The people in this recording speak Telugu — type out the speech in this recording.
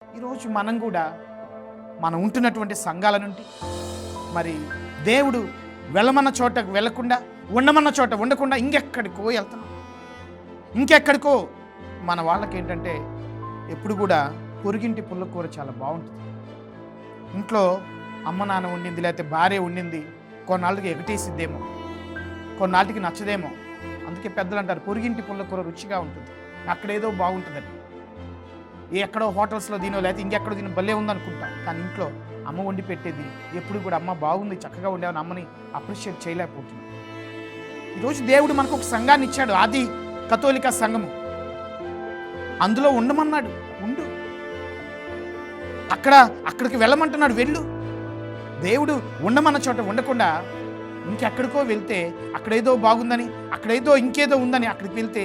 ఈరోజు మనం కూడా మనం ఉంటున్నటువంటి సంఘాల నుండి మరి దేవుడు వెళ్ళమన్న చోటకు వెళ్ళకుండా ఉండమన్న చోట ఉండకుండా ఇంకెక్కడికో వెళ్తున్నాం. ఇంకెక్కడికో మన వాళ్ళకి ఏంటంటే ఎప్పుడు కూడా పొరుగింటి పుల్లకూర చాలా బాగుంటుంది. ఇంట్లో అమ్మ నాన్న ఉండింది లేకపోతే భార్య ఉండింది కొన్నాళ్ళకి ఎగటేసిద్దేమో, కొన్నాళ్ళకి నచ్చదేమో. అందుకే పెద్దలు అంటారు పొరుగింటి పుల్లకూర రుచిగా ఉంటుంది, అక్కడేదో బాగుంటుందని. ఎక్కడో హోటల్స్లో తినో లేకపోతే ఇంకెక్కడో తినో భలే ఉందనుకుంటాం. కానీ ఇంట్లో అమ్మ వండి పెట్టేది ఎప్పుడు కూడా అమ్మ బాగుంది చక్కగా ఉండేవని అమ్మని అప్రిషియేట్ చేయలేకపోతున్నాం. ఈరోజు దేవుడు మనకు ఒక సంఘాన్ని ఇచ్చాడు, ఆది కథోలిక సంఘము. అందులో ఉండమన్నాడు, ఉండు. అక్కడికి వెళ్ళమంటున్నాడు, వెళ్ళు. దేవుడు ఉండమన్న చోట ఉండకుండా ఇంకెక్కడికో వెళ్తే అక్కడేదో బాగుందని, అక్కడేదో ఇంకేదో ఉందని అక్కడికి వెళ్తే